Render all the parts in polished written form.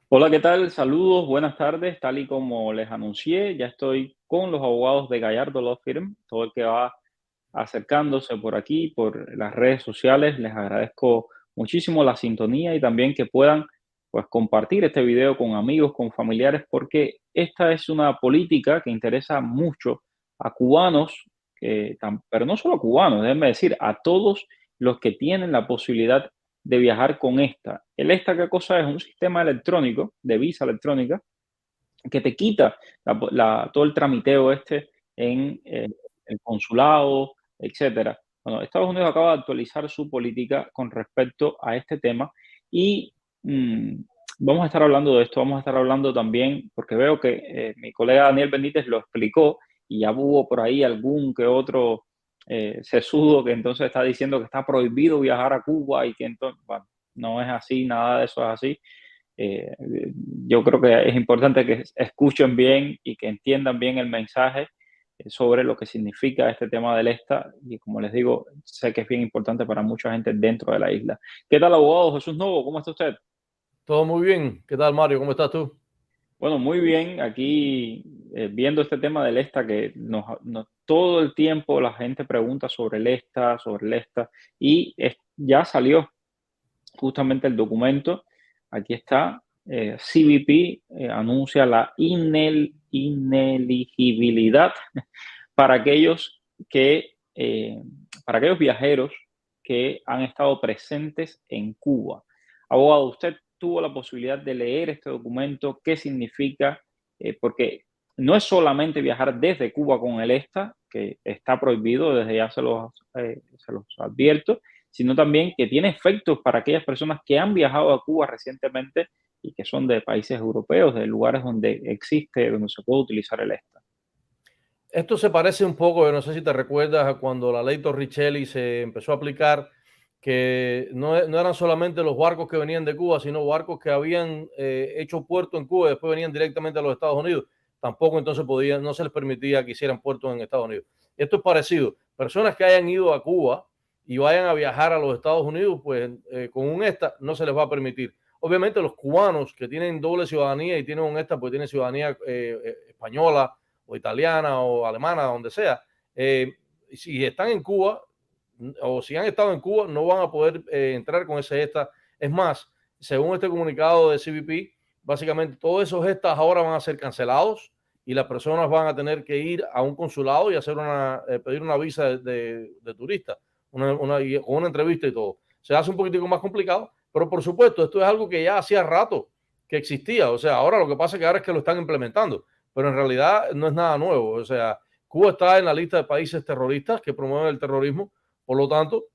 Hola, ¿qué tal? Saludos, buenas tardes. Tal y como les anuncié, ya estoy con los abogados de Gallardo Law Firm. Todo el que va acercándose por aquí, por las redes sociales, les agradezco muchísimo la sintonía y también que puedan pues compartir este video con amigos, con familiares, porque esta es una política que interesa mucho a cubanos, pero no solo a cubanos, déjenme decir, a todos los que tienen la posibilidad de viajar con esta. El esta, ¿qué cosa es? Un sistema electrónico, de visa electrónica, que te quita todo el tramiteo en el consulado, etcétera. Bueno, Estados Unidos acaba de actualizar su política con respecto a este tema y mm, vamos a estar hablando de esto, vamos a estar hablando también, porque veo que mi colega Daniel Benítez lo explicó y ya hubo por ahí algún que otro sesudo que entonces está diciendo que está prohibido viajar a Cuba y que entonces, bueno, no es así, nada de eso es así. Eh, yo creo que es importante que escuchen bien y que entiendan bien el mensaje sobre lo que significa este tema del ESTA y como les digo, sé que es bien importante para mucha gente dentro de la isla. ¿Qué tal, abogado Jesús Novo? ¿Cómo está usted? Todo muy bien. ¿Qué tal, Mario? ¿Cómo estás tú? Bueno, muy bien, aquí viendo este tema del ESTA que todo el tiempo la gente pregunta sobre el ESTA y ya salió justamente el documento. Aquí está. CBP anuncia la ineligibilidad para aquellos para aquellos viajeros que han estado presentes en Cuba. Abogado, usted tuvo la posibilidad de leer este documento, qué significa, porque no es solamente viajar desde Cuba con el ESTA, que está prohibido, desde ya se los advierto, sino también que tiene efectos para aquellas personas que han viajado a Cuba recientemente y que son de países europeos, de lugares donde se puede utilizar el ESTA. Esto se parece un poco, yo no sé si te recuerdas a cuando la ley Torricelli se empezó a aplicar, que no eran solamente los barcos que venían de Cuba, sino barcos que habían hecho puerto en Cuba y después venían directamente a los Estados Unidos. Tampoco entonces no se les permitía que hicieran puerto en Estados Unidos. Esto es parecido. Personas que hayan ido a Cuba y vayan a viajar a los Estados Unidos, pues con un ESTA no se les va a permitir. Obviamente los cubanos que tienen doble ciudadanía y tienen un ESTA, pues tienen ciudadanía española o italiana o alemana, donde sea, si están en Cuba o si han estado en Cuba, no van a poder entrar con ese ESTA. Es más, según este comunicado de CBP, básicamente todos esos ESTAs ahora van a ser cancelados y las personas van a tener que ir a un consulado y hacer pedir una visa de turista, con una entrevista y todo. Se hace un poquitico más complicado, pero por supuesto, esto es algo que ya hacía rato que existía. O sea, ahora lo que pasa es que ahora es que lo están implementando, pero en realidad no es nada nuevo. O sea, Cuba está en la lista de países terroristas que promueven el terrorismo, por lo tanto,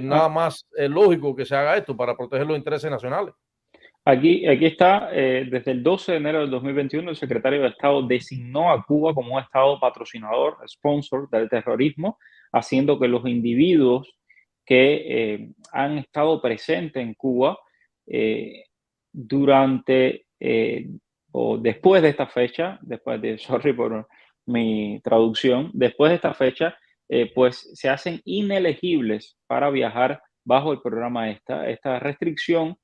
nada Ah, más lógico que se haga esto para proteger los intereses nacionales. aquí está, desde el 12 de enero del 2021, el secretario de Estado designó a Cuba como un Estado patrocinador, sponsor del terrorismo, haciendo que los individuos que han estado presentes en Cuba eh, durante o después de esta fecha, sorry por mi traducción, después de esta fecha, pues se hacen inelegibles para viajar bajo el programa esta restricción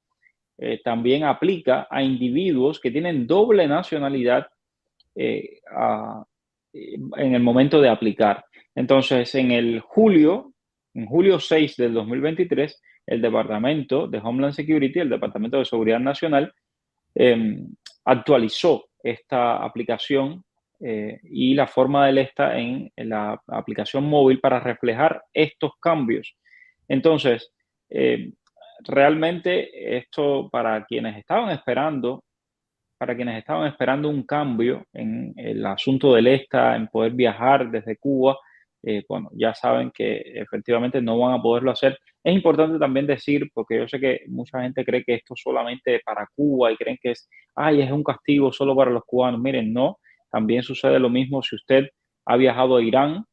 también aplica a individuos que tienen doble nacionalidad eh, a- en el momento de aplicar. Entonces, en julio 6 del 2023, el Departamento de Homeland Security, el Departamento de Seguridad Nacional, eh, actualizó esta aplicación y la forma del ESTA en la aplicación móvil para reflejar estos cambios. Entonces, eh, realmente esto para quienes estaban esperando un cambio en el asunto del ESTA, en poder viajar desde Cuba, bueno, ya saben que efectivamente no van a poderlo hacer. Es importante también decir, porque yo sé que mucha gente cree que esto es solamente para Cuba y creen que es un castigo solo para los cubanos. Miren, no, también sucede lo mismo si usted ha viajado a Irán,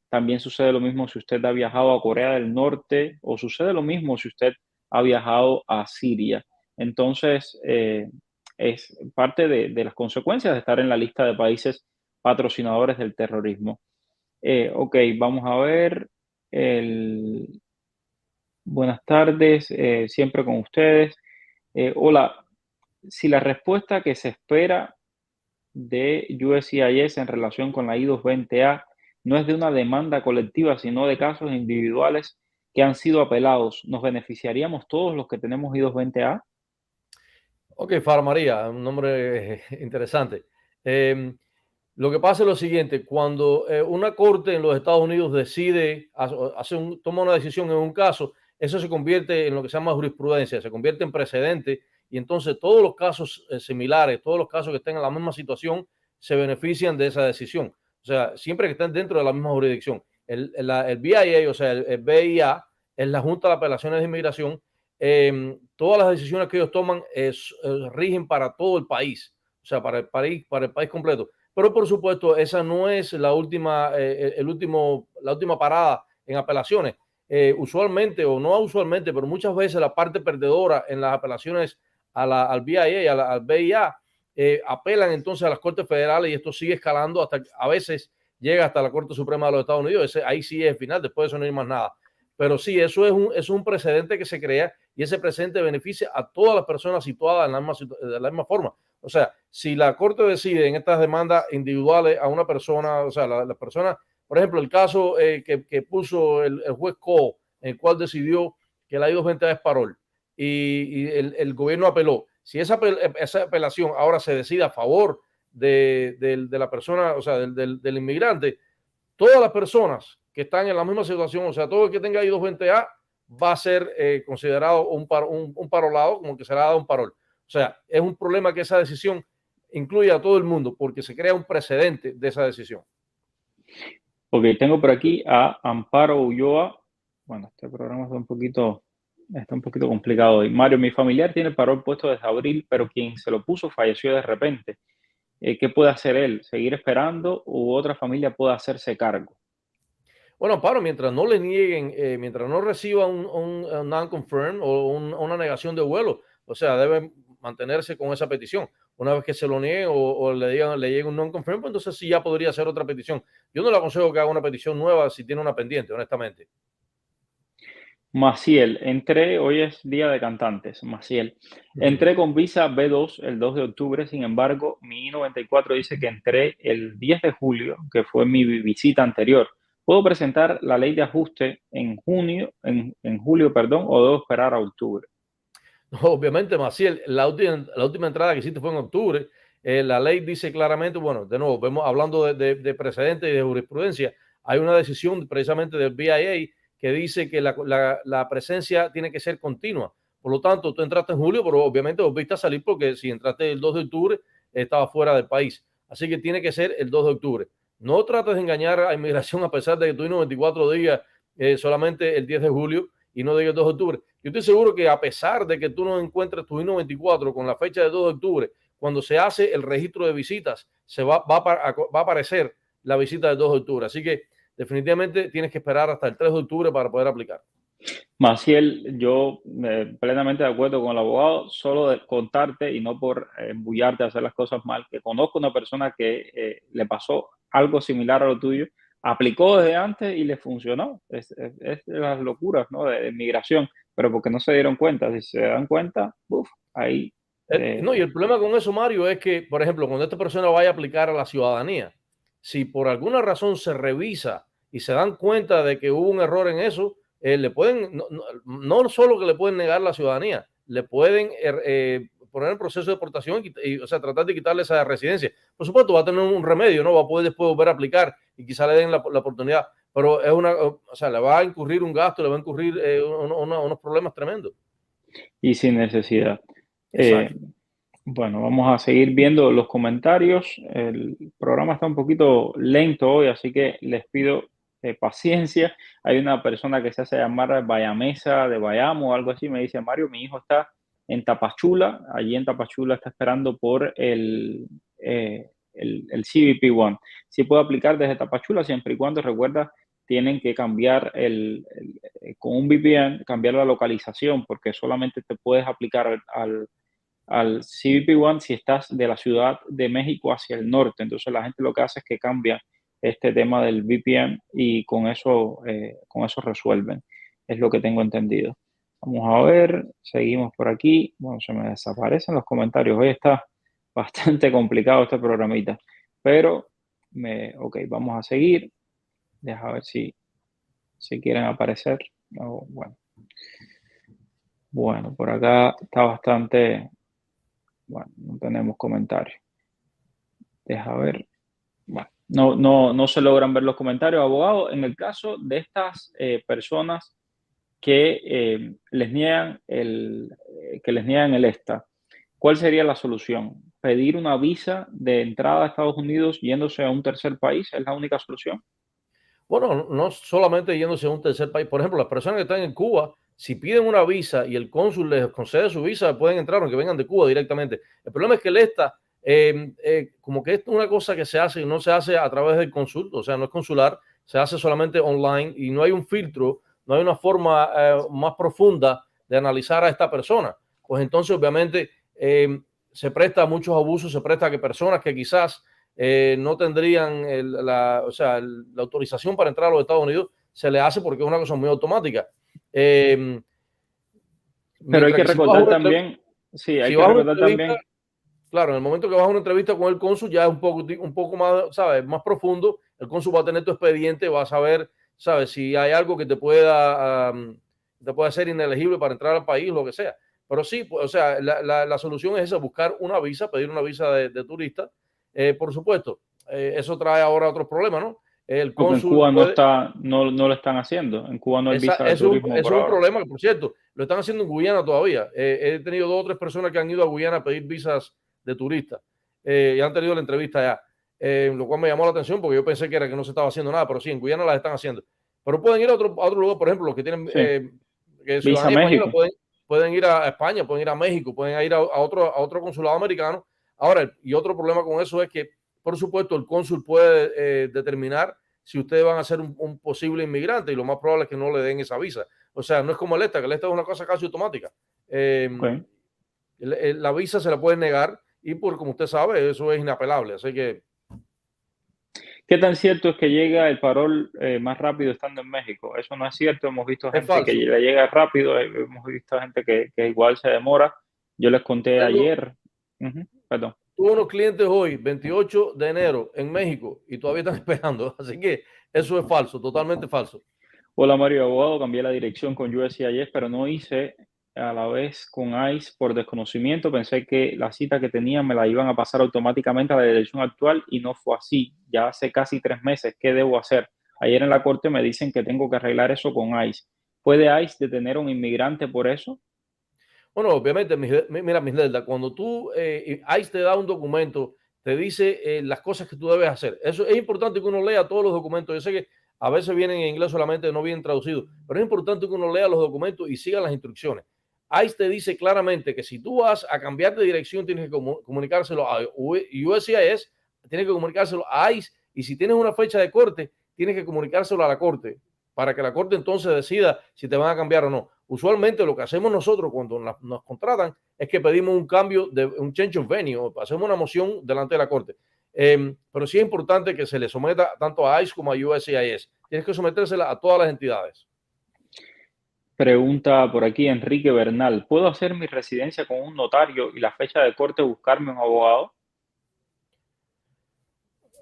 también sucede lo mismo si usted ha viajado a Corea del Norte o sucede lo mismo si usted ha viajado a Siria. Entonces, es parte de las consecuencias de estar en la lista de países patrocinadores del terrorismo. Ok, vamos a ver. El, Buenas tardes, siempre con ustedes. Hola, si la respuesta que se espera de USCIS en relación con la I-220A no es de una demanda colectiva, sino de casos individuales que han sido apelados, ¿nos beneficiaríamos todos los que tenemos I-220A? Ok, Fara María, un nombre interesante. Em, lo que pasa es lo siguiente, cuando una corte en los Estados Unidos decide, toma una decisión en un caso, eso se convierte en lo que se llama jurisprudencia, se convierte en precedente y entonces todos los casos similares, todos los casos que estén en la misma situación, se benefician de esa decisión. O sea, siempre que estén dentro de la misma jurisdicción. El BIA, o sea, el BIA, es la Junta de Apelaciones de Inmigración. Todas las decisiones que ellos toman rigen para todo el país, o sea, para el país completo. Pero por supuesto, esa no es la última, la última parada en apelaciones. Usualmente, o no usualmente, pero muchas veces la parte perdedora en las apelaciones al BIA, al BIA, apelan entonces a las Cortes Federales y esto sigue escalando hasta a veces llega hasta la Corte Suprema de los Estados Unidos. Ahí sí es el final, después de eso no hay más nada. Pero sí, eso es un precedente que se crea y ese precedente beneficia a todas las personas situadas de la misma forma. O sea, si la Corte decide en estas demandas individuales a una persona, o sea, la persona, por ejemplo, el caso que puso el juez Cole, en el cual decidió que la I-220 es parol y el gobierno apeló. Si esa apelación ahora se decide a favor de la persona, o sea, del inmigrante, todas las personas que están en la misma situación, o sea, todo el que tenga I-220A va a ser considerado un parolado, como que será dado un parol. O sea, es un problema que esa decisión incluye a todo el mundo porque se crea un precedente de esa decisión. Ok, tengo por aquí a Amparo Ulloa. Bueno, este programa está un poquito complicado hoy. Mario, mi familiar tiene el parol puesto desde abril, pero quien se lo puso falleció de repente. ¿Qué puede hacer él? ¿Seguir esperando u otra familia puede hacerse cargo? Bueno, Amparo, mientras no le nieguen, mientras no reciba un non-confirm o una negación de vuelo, o sea, debe mantenerse con esa petición. Una vez que se lo nieguen o le digan, le llegue un non-confirm, pues entonces sí ya podría hacer otra petición. Yo no le aconsejo que haga una petición nueva si tiene una pendiente, honestamente. Maciel, hoy es día de cantantes, Maciel. Ujú. Entré con visa B2 el 2 de octubre, sin embargo, mi I-94 dice que entré el 10 de julio, que fue mi visita anterior. ¿Puedo presentar la ley de ajuste en en julio, perdón, o debo esperar a octubre? Obviamente, Maciel, la última entrada que hiciste fue en octubre. La ley dice claramente, bueno, de nuevo, vemos hablando de precedentes y de jurisprudencia, hay una decisión precisamente del BIA que dice que la presencia tiene que ser continua. Por lo tanto, tú entraste en julio, pero obviamente volviste a salir porque si entraste el 2 de octubre, estaba fuera del país. Así que tiene que ser el 2 de octubre. No trates de engañar a inmigración a pesar de que tuviste 24 días solamente el 10 de julio y no digas 2 de octubre. Yo estoy seguro que a pesar de que tú no encuentres tu I-94 con la fecha de 2 de octubre, cuando se hace el registro de visitas, va a aparecer la visita del 2 de octubre. Así que definitivamente tienes que esperar hasta el 3 de octubre para poder aplicar. Maciel, yo plenamente de acuerdo con el abogado, solo de contarte y no por embullarte a hacer las cosas mal, que conozco una persona que le pasó algo similar a lo tuyo, aplicó desde antes y le funcionó. Es de las locuras, ¿no? De migración, pero porque no se dieron cuenta. Si se dan cuenta, uf, ahí. No, y el problema con eso, Mario, es que, por ejemplo, cuando esta persona vaya a aplicar a la ciudadanía, si por alguna razón se revisa y se dan cuenta de que hubo un error en eso, le pueden, no solo que le pueden negar la ciudadanía, le pueden poner el proceso de deportación o sea, tratar de quitarle esa residencia. Por supuesto, va a tener un remedio, ¿no? Va a poder después volver a aplicar y quizá le den la oportunidad, pero o sea, le va a incurrir un gasto, le va a incurrir unos problemas tremendos. Y sin necesidad. Eh, Exacto. bueno, vamos a seguir viendo los comentarios. El programa está un poquito lento hoy, así que les pido paciencia. Hay una persona que se hace llamar Bayamesa de Bayamo o algo así. Me dice, Mario, mi hijo está en Tapachula. Allí en Tapachula está esperando por el CBP One. Sí puede aplicar desde Tapachula siempre y cuando, recuerda, tienen que cambiar con un VPN, cambiar la localización, porque solamente te puedes aplicar al CBP One si estás de la Ciudad de México hacia el norte. Entonces la gente lo que hace es que cambia este tema del VPN y con eso resuelven. Es lo que tengo entendido. Vamos a ver, seguimos por aquí. Bueno, se me desaparecen los comentarios. Hoy está bastante complicado este programita, pero ok, vamos a seguir. Deja ver si quieren aparecer. Bueno, bueno, por acá está bastante, bueno, no tenemos comentarios. Deja ver. Bueno, no se logran ver los comentarios, abogado. En el caso de estas personas que que les niegan el ESTA, ¿cuál sería la solución? ¿Pedir una visa de entrada a Estados Unidos yéndose a un tercer país? ¿Es la única solución? Bueno, no solamente yéndose a un tercer país. Por ejemplo, las personas que están en Cuba, si piden una visa y el cónsul les concede su visa, pueden entrar aunque vengan de Cuba directamente. El problema es que el ESTA, como que es una cosa que se hace y no se hace a través del cónsul, o sea, no es consular, se hace solamente online y no hay un filtro, no hay una forma más profunda de analizar a esta persona. Pues entonces, obviamente, se presta a muchos abusos, se presta a que personas que quizás no tendrían o sea, la autorización para entrar a los Estados Unidos, se le hace porque es una cosa muy automática. Pero hay Mientras que que recordar también, sí, hay si que vas a una recordar entrevista, también. claro, en el momento que vas a una entrevista con el cónsul ya es un poco más, ¿sabes? Más profundo. El cónsul va a tener tu expediente, va a saber, ¿sabes? Si hay algo que te pueda hacer inelegible para entrar al país, lo que sea. Pero sí, pues, o sea, la solución es esa, buscar una visa, pedir una visa de turista. Por supuesto, eso trae ahora otros problemas, ¿no? El Porque en cónsul Cuba puede, no lo están haciendo. En Cuba no hay visa de turismo eso por es un ahora. problema que, por cierto, lo están haciendo en Guyana todavía. He tenido 2 o 3 personas que han ido a Guyana a pedir visas de turista y han tenido la entrevista ya, lo cual me llamó la atención porque yo pensé que era que no se estaba haciendo nada, pero sí, en Guyana las están haciendo. Pero pueden ir a otro lugar, por ejemplo, los que tienen Sí. Visa ciudadanía española México. pueden ir a España, pueden ir a México, pueden ir a otro consulado americano. Ahora, y otro problema con eso es que, por supuesto, el cónsul puede determinar si ustedes van a ser un posible inmigrante y lo más probable es que no le den esa visa. O sea, no es como el ESTA, que el ESTA es una cosa casi automática. Ok. La visa se la pueden negar y como usted sabe, eso es inapelable. Así que ¿Qué tan cierto es que llega el parol más rápido estando en México? Eso no es cierto. Hemos visto es gente que falso. le llega rápido, hemos visto gente que igual se demora. Yo les conté Tengo, ayer. Perdón. tuve unos clientes hoy, 28 de enero, en México, y todavía están esperando. Así que eso es falso, totalmente falso. Hola Mario Abogado, cambié la dirección con USCIS, pero no hice a la vez con ICE por desconocimiento. Pensé que la cita que tenía me la iban a pasar automáticamente a la dirección actual y no fue así. Ya hace casi 3 meses. ¿Qué debo hacer? Ayer en la corte me dicen que tengo que arreglar eso con ICE. ¿Puede ICE detener a un inmigrante por eso? Bueno, obviamente, mira, Misnelda, cuando ICE te da un documento, te dice las cosas que tú debes hacer. Eso es importante que uno lea todos los documentos. Yo sé que a veces vienen en inglés solamente, no vienen traducidos, pero es importante que uno lea los documentos y siga las instrucciones. ICE te dice claramente que si tú vas a cambiar de dirección, tienes que comunicárselo a USCIS, tienes que comunicárselo a ICE, y si tienes una fecha de corte, tienes que comunicárselo a la corte para que la corte entonces decida si te van a cambiar o no. Usualmente lo que hacemos nosotros cuando nos contratan es que pedimos un cambio de un change of venue, hacemos una moción delante de la corte. Pero sí es importante que se le someta tanto a ICE como a USCIS. Tienes que sometérsela a todas las entidades. Pregunta por aquí Enrique Bernal. ¿Puedo hacer mi residencia con un notario y la fecha de corte buscarme un abogado?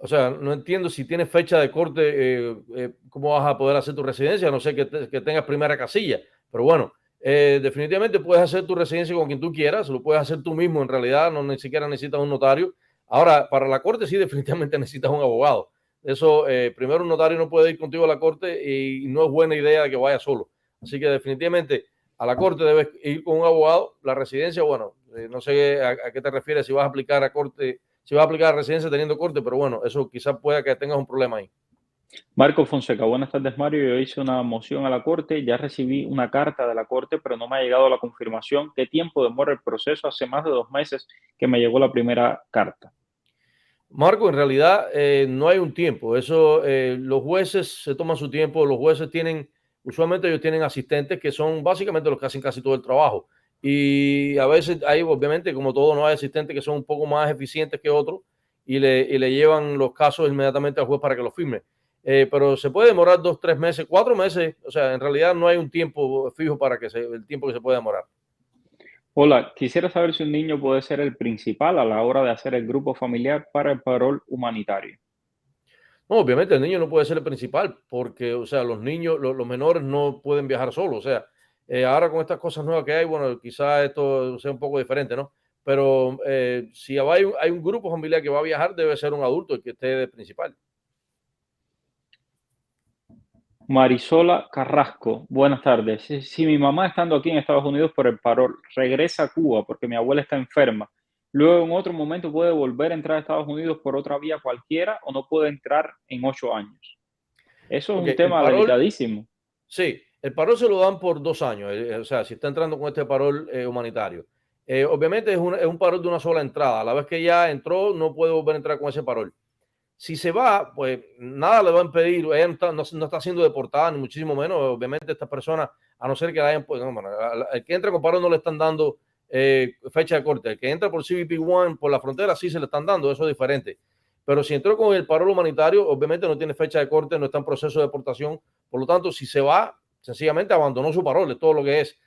O sea, no entiendo si tienes fecha de corte, cómo vas a poder hacer tu residencia, a no sé que tengas primera casilla. Pero bueno, definitivamente puedes hacer tu residencia con quien tú quieras, lo puedes hacer tú mismo en realidad, no ni siquiera necesitas un notario. Ahora, para la corte sí definitivamente necesitas un abogado. Eso, primero un notario no puede ir contigo a la corte y no es buena idea que vaya solo. Así que definitivamente a la corte debes ir con un abogado. La residencia, bueno, no sé a qué te refieres, si vas a aplicar a corte, si vas a aplicar a residencia teniendo corte, pero bueno, eso quizás pueda que tengas un problema ahí. Marco Fonseca, buenas tardes Mario. Yo hice una moción a la corte, ya recibí una carta de la corte, pero no me ha llegado la confirmación. ¿Qué tiempo demora el proceso? Hace más de 2 meses que me llegó la primera carta. Marco, en realidad no hay un tiempo. Eso, los jueces se toman su tiempo. Los jueces tienen, usualmente ellos tienen asistentes que son básicamente los que hacen casi todo el trabajo. Y a veces hay, obviamente, como todo, no hay asistentes que son un poco más eficientes que otros y le llevan los casos inmediatamente al juez para que lo firme. pero se puede demorar 2, 3 meses, 4 meses. O sea, en realidad no hay un tiempo fijo para el tiempo que se puede demorar. Hola, quisiera saber si un niño puede ser el principal a la hora de hacer el grupo familiar para el parol humanitario. No, obviamente el niño no puede ser el principal porque, o sea, los niños, los menores no pueden viajar solos. O sea, ahora con estas cosas nuevas que hay, bueno, quizás esto sea un poco diferente, ¿no? Pero si hay un grupo familiar que va a viajar, debe ser un adulto el que esté de principal. Marisola Carrasco, buenas tardes. Si mi mamá estando aquí en Estados Unidos por el parol regresa a Cuba porque mi abuela está enferma, luego en otro momento puede volver a entrar a Estados Unidos por otra vía cualquiera o no puede entrar en 8 años. Eso es Ok, un el tema parol, delicadísimo. sí, el parol se lo dan por 2 años. O sea, si está entrando con este parol humanitario. Obviamente es un parol de una sola entrada. A la vez que ya entró, no puede volver a entrar con ese parol. Si se va, pues nada le va a impedir, ella no está siendo deportada, ni muchísimo menos. Obviamente, estas personas, a no ser que la hayan, pues, no, bueno, el que entra con paro no le están dando fecha de corte. El que entra por CBP-1 por la frontera sí se le están dando, eso es diferente. Pero si entró con el paro humanitario, obviamente no tiene fecha de corte, no está en proceso de deportación. Por lo tanto, si se va, sencillamente abandonó su parol, es todo lo que es.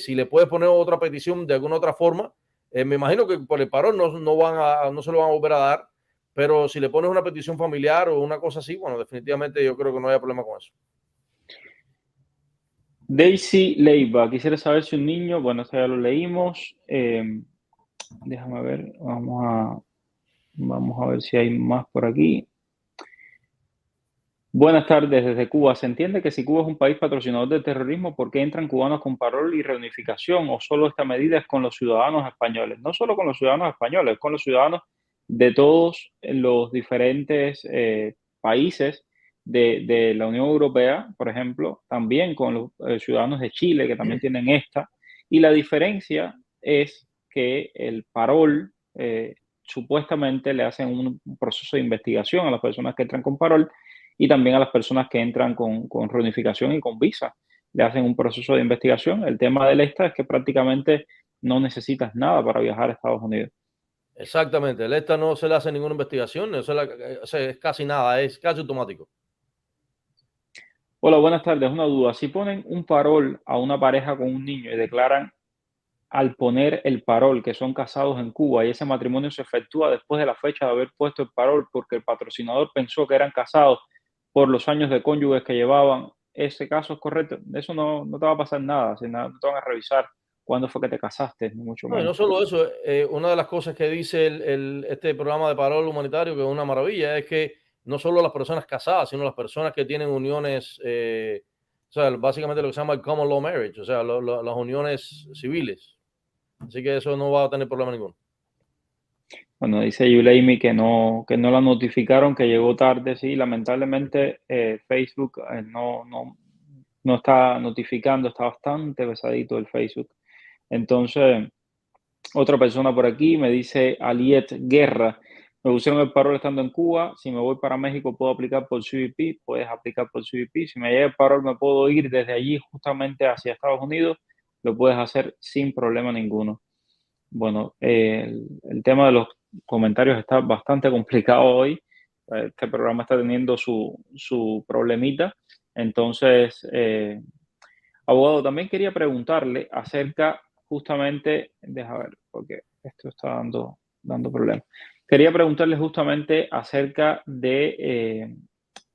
Si le puedes poner otra petición de alguna otra forma, me imagino que por el parol no se lo van a volver a dar, pero si le pones una petición familiar o una cosa así, bueno, definitivamente yo creo que no haya problema con eso. Daisy Leiva, quisiera saber si un niño, bueno, esto ya lo leímos. Déjame ver, vamos a ver si hay más por aquí. Buenas tardes desde Cuba. ¿Se entiende que si Cuba es un país patrocinador del terrorismo, por qué entran cubanos con parol y reunificación? ¿O solo esta medida es con los ciudadanos españoles? No solo con los ciudadanos españoles, es con los ciudadanos de todos los diferentes países de la Unión Europea, por ejemplo, también con los ciudadanos de Chile, que también tienen esta. Y la diferencia es que el parol, supuestamente le hacen un proceso de investigación a las personas que entran con parol y también a las personas que entran con reunificación y con visa. Le hacen un proceso de investigación. El tema del ESTA es que prácticamente no necesitas nada para viajar a Estados Unidos. Exactamente, el ESTA no se le hace ninguna investigación, o sea, es casi nada, es casi automático. Hola, buenas tardes. Una duda. Si ponen un parol a una pareja con un niño y declaran al poner el parol que son casados en Cuba y ese matrimonio se efectúa después de la fecha de haber puesto el parol porque el patrocinador pensó que eran casados por los años de cónyuges que llevaban, ¿ese caso es correcto? Eso no te va a pasar nada, si no te van a revisar cuándo fue que te casaste, ni mucho No, y menos. no solo eso, una de las cosas que dice este programa de parol humanitario, que es una maravilla, es que no solo las personas casadas, sino las personas que tienen uniones, o sea, básicamente lo que se llama el common law marriage, o sea, las uniones civiles. Así que eso no va a tener problema ninguno. Bueno, dice Yuleimi que no la notificaron, que llegó tarde, sí, lamentablemente Facebook no está notificando, está bastante pesadito el Facebook. Entonces, otra persona por aquí me dice Aliet Guerra. Me pusieron el parol estando en Cuba. Si me voy para México, puedo aplicar por CBP. Puedes aplicar por CBP. Si me llega el parol, me puedo ir desde allí justamente hacia Estados Unidos. Lo puedes hacer sin problema ninguno. Bueno, el tema de los comentarios está bastante complicado hoy. Este programa está teniendo su problemita. Entonces, abogado, también quería preguntarle acerca justamente, deja ver, porque esto está dando problemas. Quería preguntarle justamente acerca de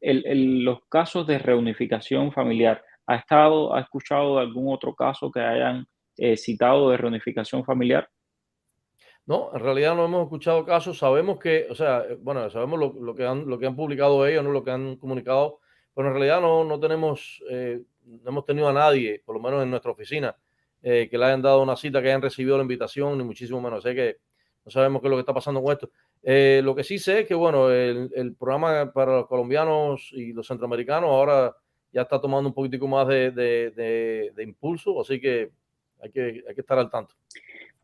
los casos de reunificación familiar. ¿Ha escuchado de algún otro caso que hayan citado de reunificación familiar? No, en realidad no hemos escuchado casos, sabemos que, o sea, bueno, sabemos lo que han publicado ellos, no lo que han comunicado, pero en realidad no tenemos, no hemos tenido a nadie, por lo menos en nuestra oficina, que le hayan dado una cita, que hayan recibido la invitación, ni muchísimo menos. Sé que no sabemos qué es lo que está pasando con esto. Lo que sí sé es que, bueno, el programa para los colombianos y los centroamericanos ahora ya está tomando un poquitico más de impulso, así que hay que estar al tanto.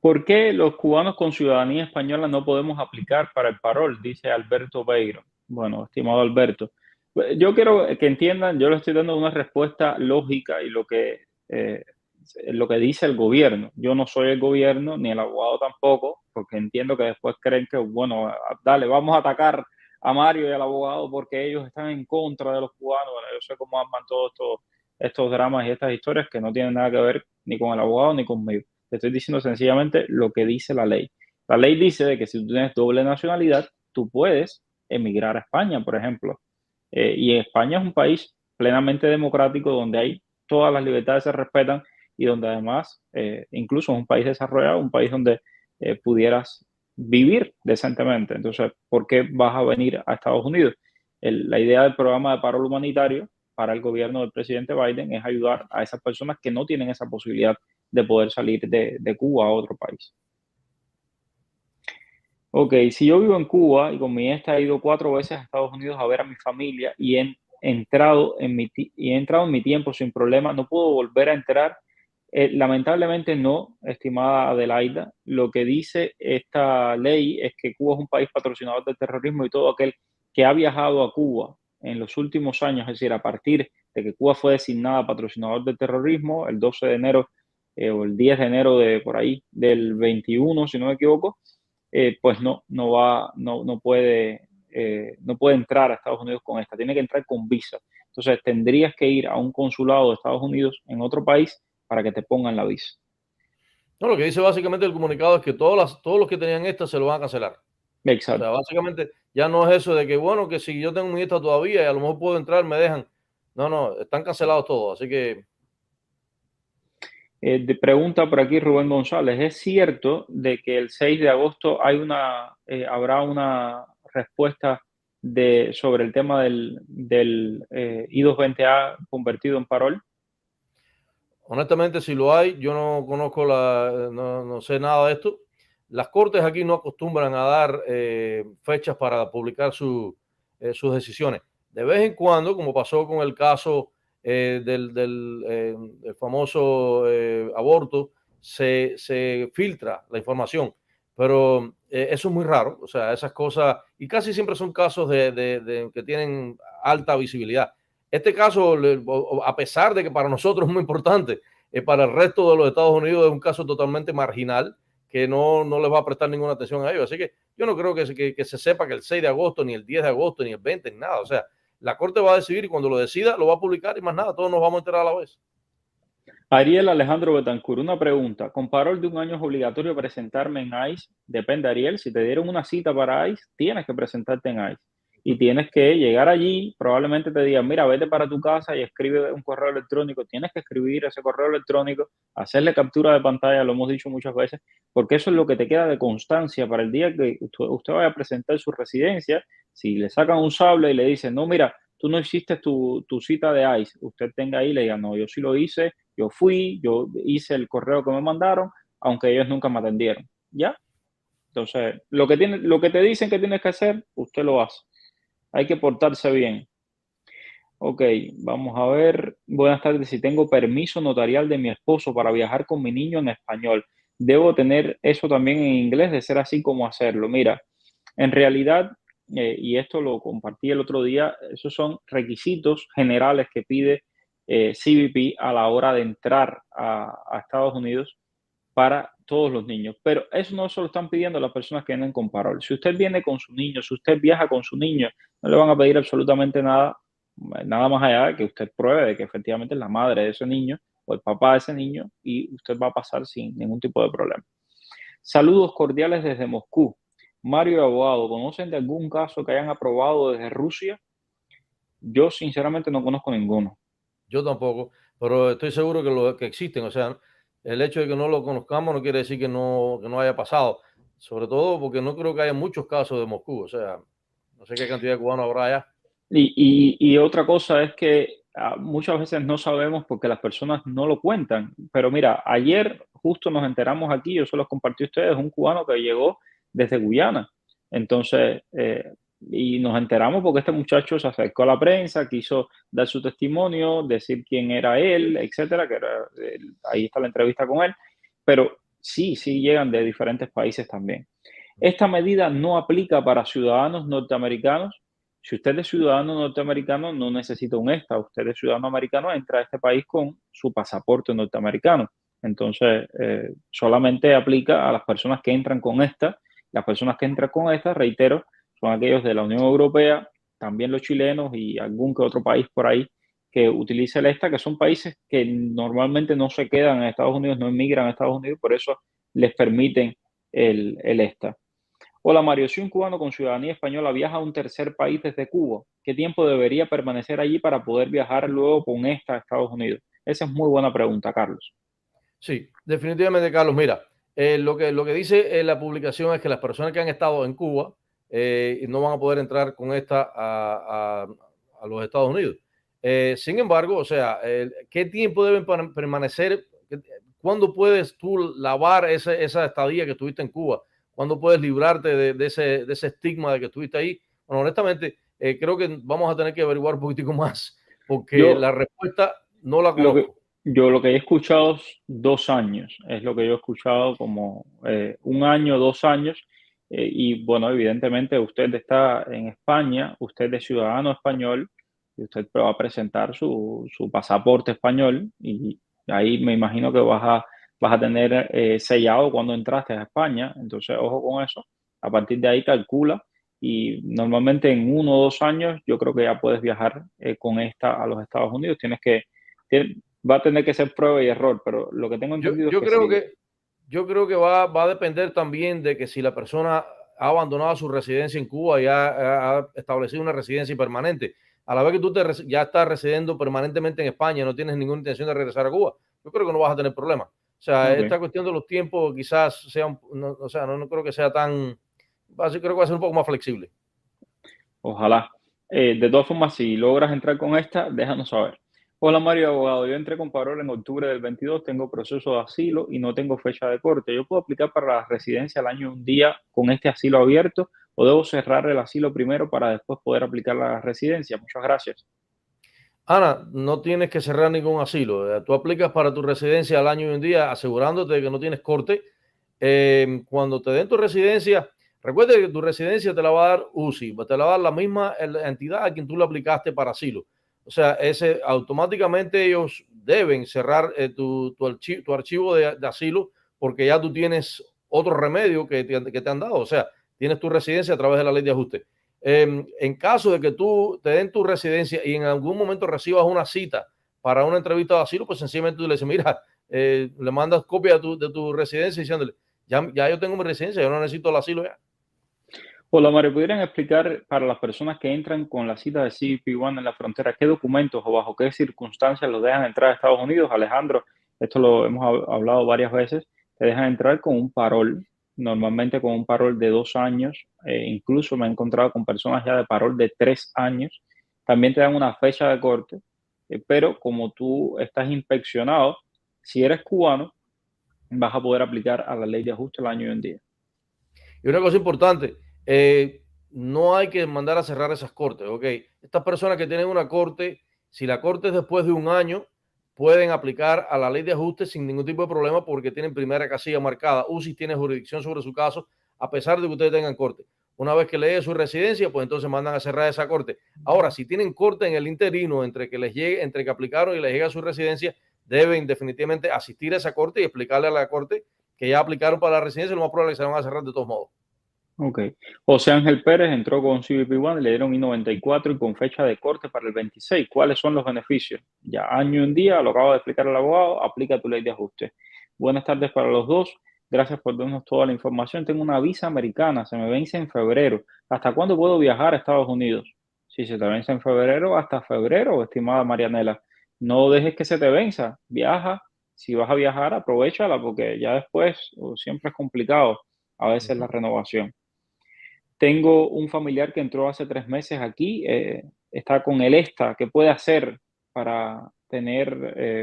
¿Por qué los cubanos con ciudadanía española no podemos aplicar para el parol? Dice Alberto Beiro. Bueno, estimado Alberto, yo quiero que entiendan, yo le estoy dando una respuesta lógica y lo que dice el gobierno. Yo no soy el gobierno, ni el abogado tampoco, porque entiendo que después creen que, bueno, dale, vamos a atacar a Mario y al abogado porque ellos están en contra de los cubanos. Bueno, yo sé cómo arman todos estos dramas y estas historias que no tienen nada que ver ni con el abogado ni conmigo. Te estoy diciendo sencillamente lo que dice la ley. La ley dice de que si tú tienes doble nacionalidad, tú puedes emigrar a España, por ejemplo. Y España es un país plenamente democrático donde hay todas las libertades se respetan y donde además incluso es un país desarrollado, un país donde pudieras vivir decentemente. Entonces, ¿por qué vas a venir a Estados Unidos? La idea del programa de paro humanitario para el gobierno del presidente Biden es ayudar a esas personas que no tienen esa posibilidad de poder salir de Cuba a otro país. Ok, si yo vivo en Cuba y con mi ex he ido 4 veces a Estados Unidos a ver a mi familia y he entrado en mi tiempo sin problema, ¿no puedo volver a entrar? Lamentablemente no, estimada Adelaida. Lo que dice esta ley es que Cuba es un país patrocinador del terrorismo y todo aquel que ha viajado a Cuba en los últimos años, es decir, a partir de que Cuba fue designada patrocinador del terrorismo, el 12 de enero o el 10 de enero de por ahí, del 21, si no me equivoco, pues no puede entrar a Estados Unidos con esta, tiene que entrar con visa. Entonces tendrías que ir a un consulado de Estados Unidos en otro país para que te pongan la visa. No, lo que dice básicamente el comunicado es que todos los que tenían esta se lo van a cancelar. O sea, Exacto. básicamente ya no es eso de que, bueno, que si yo tengo mi esta todavía y a lo mejor puedo entrar, me dejan. No, no, están cancelados todos. Así que Pregunta por aquí Rubén González, ¿es cierto de que el 6 de agosto habrá una respuesta sobre el tema del I-220A convertido en parol? honestamente, si lo hay, yo no conozco no sé nada de esto. Las cortes aquí no acostumbran a dar fechas para publicar sus decisiones. De vez en cuando, como pasó con el caso del famoso aborto, se filtra la información, pero eso es muy raro. O sea, esas cosas, y casi siempre son casos que tienen alta visibilidad. Este caso, a pesar de que para nosotros es muy importante, para el resto de los Estados Unidos es un caso totalmente marginal que no les va a prestar ninguna atención a ellos. Así que yo no creo que se sepa que el 6 de agosto, ni el 10 de agosto, ni el 20, ni nada. O sea, la Corte va a decidir y cuando lo decida lo va a publicar y más nada, todos nos vamos a enterar a la vez. Ariel Alejandro Betancourt, una pregunta. Con parol de un año es obligatorio presentarme en ICE. Depende, Ariel. Si te dieron una cita para ICE, tienes que presentarte en ICE. Y tienes que llegar allí, probablemente te digan, mira, vete para tu casa y escribe un correo electrónico. Tienes que escribir ese correo electrónico, hacerle captura de pantalla, lo hemos dicho muchas veces, porque eso es lo que te queda de constancia para el día que usted vaya a presentar su residencia. Si le sacan un sable y le dicen, no, mira, tú no hiciste tu cita de ICE, usted tenga ahí y le diga, no, yo sí lo hice, yo fui, yo hice el correo que me mandaron, aunque ellos nunca me atendieron. ¿Ya? Entonces, lo que te dicen que tienes que hacer, usted lo hace. Hay que portarse bien. Ok, vamos a ver. Buenas tardes. Si tengo permiso notarial de mi esposo para viajar con mi niño en español, ¿debo tener eso también en inglés? De ser así, como hacerlo? Mira, en realidad, y esto lo compartí el otro día, esos son requisitos generales que pide CBP a la hora de entrar a Estados Unidos para todos los niños. Pero eso no se lo están pidiendo las personas que vienen con parol. Si usted viene con su niño, si usted viaja con su niño, no le van a pedir absolutamente nada, nada más allá de que usted pruebe de que efectivamente es la madre de ese niño o el papá de ese niño y usted va a pasar sin ningún tipo de problema. Saludos cordiales desde Moscú. Mario y abogado, ¿conocen de algún caso que hayan aprobado desde Rusia? Yo sinceramente no conozco ninguno. Yo tampoco, pero estoy seguro que existen. O sea, el hecho de que no lo conozcamos no quiere decir que no haya pasado. Sobre todo porque no creo que haya muchos casos de Moscú. O sea, no sé qué cantidad de cubanos habrá allá. Y otra cosa es que muchas veces no sabemos porque las personas no lo cuentan. Pero mira, ayer justo nos enteramos aquí, yo se los compartí a ustedes, un cubano que llegó desde Guyana. Entonces, y nos enteramos porque este muchacho se acercó a la prensa, quiso dar su testimonio, decir quién era él, etcétera, ahí está la entrevista con él. Pero sí, sí llegan de diferentes países también. Esta medida no aplica para ciudadanos norteamericanos. Si usted es ciudadano norteamericano, no necesita un ESTA. Usted es ciudadano americano, entra a este país con su pasaporte norteamericano. Entonces, solamente aplica a las personas que entran con esta. Las personas que entran con esta, reitero, son aquellos de la Unión Europea, también los chilenos y algún que otro país por ahí que utilice el ESTA, que son países que normalmente no se quedan en Estados Unidos, no emigran a Estados Unidos, por eso les permiten el ESTA. Hola Mario, si un cubano con ciudadanía española viaja a un tercer país desde Cuba, ¿qué tiempo debería permanecer allí para poder viajar luego con esta a Estados Unidos? Esa es muy buena pregunta, Carlos. Sí, definitivamente, Carlos. Mira, lo que dice la publicación es que las personas que han estado en Cuba no van a poder entrar con esta a los Estados Unidos. Sin embargo, o sea, ¿qué tiempo deben permanecer? ¿Cuándo puedes tú lavar esa estadía que tuviste en Cuba? ¿Cuándo puedes librarte de ese estigma de que estuviste ahí? Bueno, honestamente, creo que vamos a tener que averiguar un poquitico más, porque Yo la respuesta no la lo que, conozco. yo lo que he escuchado es 2 años, es lo que yo he escuchado como 1 año, 2 años, y bueno, evidentemente usted está en España, usted es ciudadano español, y usted va a presentar su pasaporte español, y ahí me imagino que vas a tener sellado cuando entraste a España, entonces ojo con eso, a partir de ahí calcula, y normalmente en 1 o 2 años yo creo que ya puedes viajar con esta a los Estados Unidos, va a tener que ser prueba y error, pero lo que tengo Yo, entendido es yo que creo sí. que yo creo que va a depender también de que si la persona ha abandonado su residencia en Cuba y ha establecido una residencia permanente. A la vez que tú ya estás residiendo permanentemente en España, no tienes ninguna intención de regresar a Cuba, yo creo que no vas a tener problemas. O sea, Ok, esta cuestión de los tiempos quizás sea, no, o sea, no creo que sea tan, creo que va a ser un poco más flexible. ojalá. De todas formas, si logras entrar con esta, déjanos saber. Hola Mario, abogado. Yo entré con parol en octubre del 22, tengo proceso de asilo y no tengo fecha de corte. ¿Yo puedo aplicar para la residencia al año y un día con este asilo abierto o debo cerrar el asilo primero para después poder aplicar la residencia? Muchas gracias. Ana, no tienes que cerrar ningún asilo. Tú aplicas para tu residencia al año y un día asegurándote de que no tienes corte. Cuando te den tu residencia, recuerda que tu residencia te la va a dar UCI, te la va a dar la misma entidad a quien tú le aplicaste para asilo. O sea, automáticamente ellos deben cerrar tu archivo de asilo porque ya tú tienes otro remedio que te han dado. O sea, tienes tu residencia a través de la ley de ajuste. En caso de que tú te den tu residencia y en algún momento recibas una cita para una entrevista de asilo, pues sencillamente tú le dices, mira, le mandas copia de tu residencia diciéndole, ya yo tengo mi residencia, yo no necesito el asilo ya. Hola Mario, ¿pudieran explicar para las personas que entran con la cita de CBP-1 en la frontera qué documentos o bajo qué circunstancias los dejan entrar a Estados Unidos? Alejandro, esto lo hemos hablado varias veces, te dejan entrar con un parol, normalmente con un parol de 2 años, incluso me he encontrado con personas ya de parol de 3 años, también te dan una fecha de corte, pero como tú estás inspeccionado, si eres cubano, vas a poder aplicar a la ley de ajuste el año y un día. Y una cosa importante, no hay que mandar a cerrar esas cortes, ¿ok? Estas personas que tienen una corte, si la corte es después de un año, pueden aplicar a la ley de ajuste sin ningún tipo de problema porque tienen primera casilla marcada. UCI tiene jurisdicción sobre su caso, a pesar de que ustedes tengan corte. Una vez que lee su residencia, pues entonces mandan a cerrar esa corte. Ahora, si tienen corte en el interino entre que les llegue, entre que aplicaron y les llega a su residencia, deben definitivamente asistir a esa corte y explicarle a la corte que ya aplicaron para la residencia, lo más probable es que se van a cerrar de todos modos. Ok. José Ángel Pérez entró con CBP One, le dieron I-94 y con fecha de corte para el 26. ¿Cuáles son los beneficios? Ya año y un día, lo acabo de explicar el abogado, aplica tu ley de ajuste. Buenas tardes para los dos. Gracias por darnos toda la información. Tengo una visa americana, se me vence en febrero. ¿Hasta cuándo puedo viajar a Estados Unidos? Si se te vence en febrero, hasta febrero, estimada Marianela. No dejes que se te venza. Viaja. Si vas a viajar, aprovéchala porque ya después siempre es complicado a veces la Ujú. renovación. Tengo un familiar que entró hace 3 meses aquí, está con el ESTA. ¿Qué puede hacer para tener,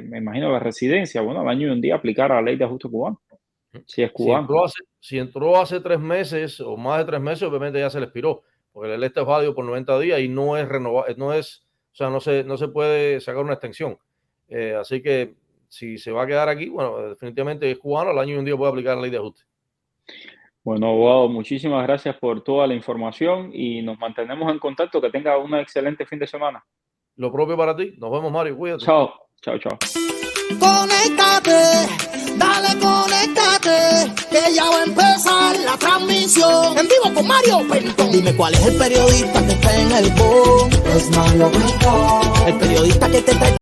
me imagino, la residencia? Bueno, al año y un día aplicar a la ley de ajuste cubano, si es Si cubano. entró hace, si entró hace 3 meses o más de 3 meses, obviamente ya se le expiró, porque el este es válido por 90 días y no es renovado, no es, o sea, no se puede sacar una extensión. Así que si se va a quedar aquí, bueno, definitivamente es cubano, al año y un día puede aplicar la ley de ajuste. Bueno, abogado, muchísimas gracias por toda la información y nos mantenemos en contacto. Que tenga un excelente fin de semana. Lo propio para ti. Nos vemos, Mario. Cuídate. Chao, chao, chao. Conéctate Dale, conéctate, que ya va a empezar la transmisión. En vivo con Mario Pentón. Dime cuál es el periodista que está en el boom. Es Mario Pentón. El periodista que te trae